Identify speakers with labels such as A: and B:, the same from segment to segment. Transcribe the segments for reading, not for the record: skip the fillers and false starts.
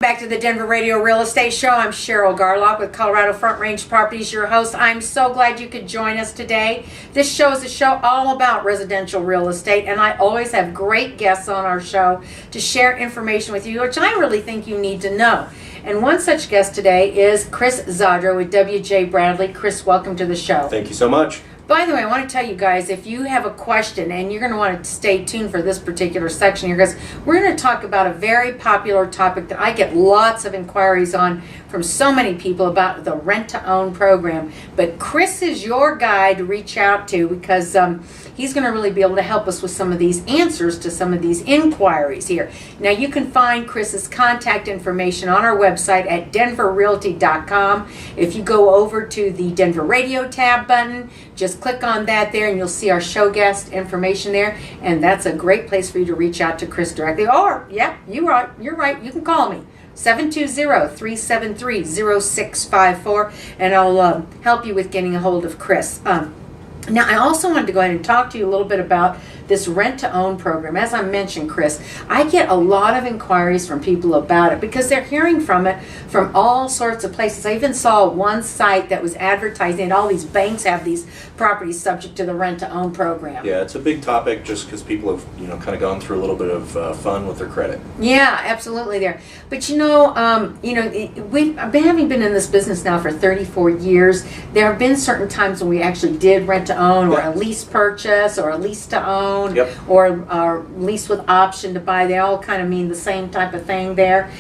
A: Back to the Denver Radio Real Estate Show. I'm Cheryl Garlock with Colorado Front Range Properties, your host. I'm so glad you could join us today. This show is a show all about residential real estate, and I always have great guests on our show to share information with you, which I really think you need to know. And one such guest today is Chris Zadro with W.J. Bradley. Chris, welcome to the show.
B: Thank you so much.
A: By the way, I want to tell you guys, if you have a question, and you're going to want to stay tuned for this particular section here, because we're going to talk about a very popular topic that I get lots of inquiries on from so many people about the rent-to-own program. But Chris is your guy to reach out to, because he's going to really be able to help us with some of these answers to some of these inquiries here. Now, you can find Chris's contact information on our website at denverrealty.com. If you go over to the Denver Radio tab button, just click on that there and you'll see our show guest information there, and that's a great place for you to reach out to Chris directly. Or, yeah, you're right, you can call me. 720-373-0654, and I'll help you with getting a hold of Chris. Now, I also wanted to go ahead and talk to you a little bit about this rent-to-own program. As I mentioned, Chris, I get a lot of inquiries from people about it because they're hearing from it from all sorts of places. I even saw one site that was advertising, all these banks have these properties subject to the rent-to-own program.
B: Yeah, it's a big topic just because people have, kind of gone through a little bit of fun with their credit.
A: Yeah, absolutely there. But I've been in this business now for 34 years. There have been certain times when we actually did rent-to-own or a lease purchase or a lease-to-own. Or lease with option to buy. They all kind of mean the same type of thing there.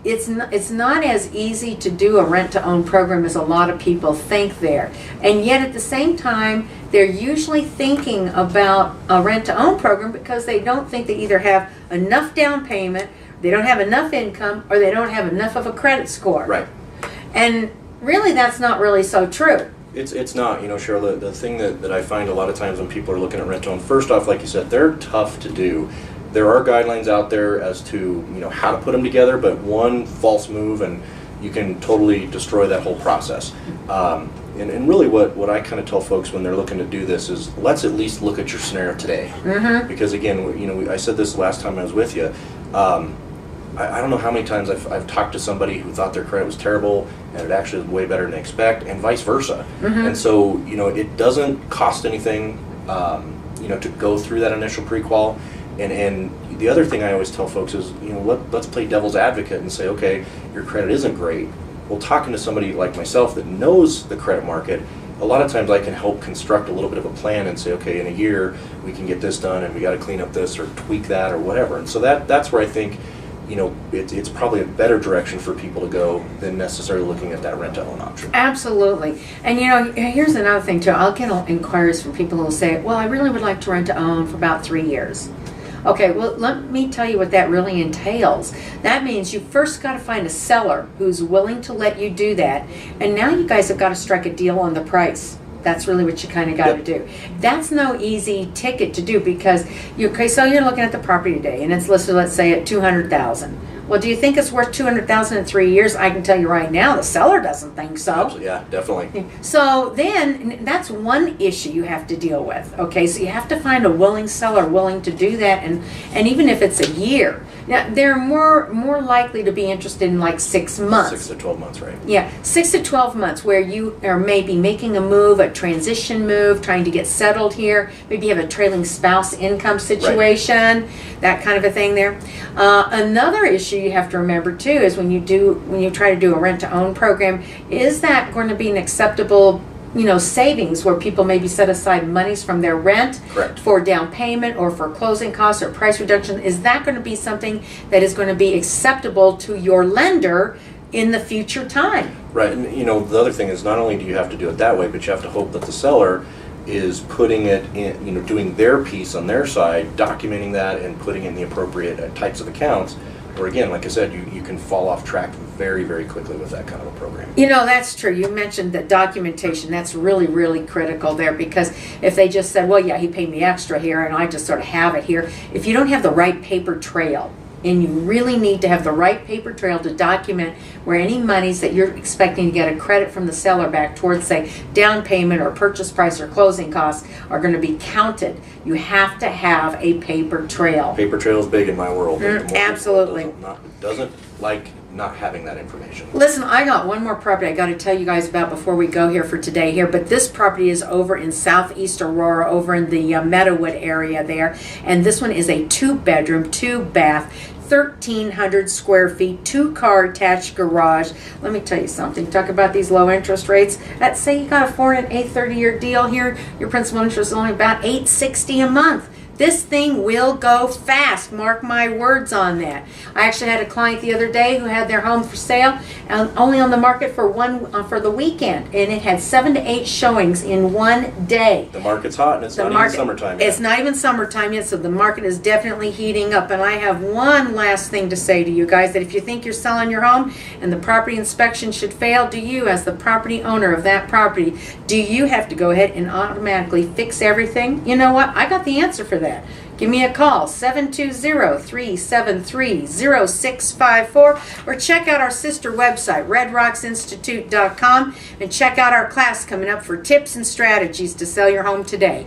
A: It's not as easy to do a rent-to-own program as a lot of people think there. And yet at the same time, they're usually thinking about a rent-to-own program because they don't think they either have enough down payment, they don't have enough income, or they don't have enough of a credit score.
B: Right.
A: And really, that's not really so true.
B: It's not, Cheryl, the thing that I find a lot of times when people are looking at rent-to-own, first off, like you said, they're tough to do. There are guidelines out there as to, how to put them together, but one false move and you can totally destroy that whole process. And really what I kind of tell folks when they're looking to do this is let's at least look at your scenario today. Mm-hmm. Because again, I said this last time I was with you, I don't know how many times I've talked to somebody who thought their credit was terrible and it actually was way better than they expect, and vice versa. Mm-hmm. And so, it doesn't cost anything, to go through that initial pre-qual. And the other thing I always tell folks is, let's play devil's advocate and say, okay, your credit isn't great. Well, talking to somebody like myself that knows the credit market, a lot of times I can help construct a little bit of a plan and say, okay, in a year we can get this done and we got to clean up this or tweak that or whatever. And so that's where I think it's probably a better direction for people to go than necessarily looking at that rent-to-own option.
A: Absolutely. And here's another thing too. I'll get inquiries from people who will say, well, I really would like to rent-to-own for about 3 years. Okay, well, let me tell you what that really entails. That means you first got to find a seller who's willing to let you do that. And now you guys have got to strike a deal on the price. That's really what you kind of got to do. That's no easy ticket to do because, so you're looking at the property today and it's listed, let's say, at $200,000. Well, do you think it's worth $200,000 in 3 years? I can tell you right now, the seller doesn't think so.
B: Absolutely, yeah, definitely.
A: So then, that's one issue you have to deal with. Okay, so you have to find a willing seller willing to do that, and even if it's a year. Now, they're more likely to be interested in like 6 months.
B: 6 to 12 months, right?
A: Yeah, 6 to 12 months where you are maybe making a move, a transition move, trying to get settled here. Maybe you have a trailing spouse income situation, that kind of a thing there. Another issue you have to remember too is when you try to do a rent-to-own program, is that going to be an acceptable savings where people maybe set aside monies from their rent for down payment or for closing costs or price reduction? Is that going to be something that is going to be acceptable to your lender in the future time?
B: Right, and the other thing is not only do you have to do it that way, but you have to hope that the seller is putting it in, doing their piece on their side, documenting that and putting in the appropriate types of accounts. Or again, like I said, you can fall off track very, very quickly with that kind of a program.
A: That's true. You mentioned that documentation. That's really, really critical there because if they just said, well, yeah, he paid me extra here and I just sort of have it here. If you don't have the right paper trail, And you really need to have the right paper trail to document where any monies that you're expecting to get a credit from the seller back towards, say, down payment or purchase price or closing costs are going to be counted. You have to have a paper trail.
B: Paper trail is big in my world. The mortgage
A: Absolutely.
B: world doesn't like not having that information.
A: Listen, I got one more property I got to tell you guys about before we go here for today here, but this property is over in southeast Aurora, over in the Meadowood area there, and this one is a 2-bedroom, 2-bath, 1,300 square feet, 2-car attached garage. Let me tell you something. Talk about these low interest rates. Let's say you got a 4 and 830-year deal here. Your principal interest is only about $860 a month. This thing will go fast. Mark my words on that. I actually had a client the other day who had their home for sale and only on the market for for the weekend, and it had 7 to 8 showings in one day.
B: The market's hot, and it's not even summertime yet.
A: It's not even summertime yet, so the market is definitely heating up. And I have one last thing to say to you guys, that if you think you're selling your home and the property inspection should fail, do you, as the property owner of that property, do you have to go ahead and automatically fix everything? You know what? I got the answer for that. Give me a call, 720-373-0654, or check out our sister website, redrocksinstitute.com, and check out our class coming up for tips and strategies to sell your home today.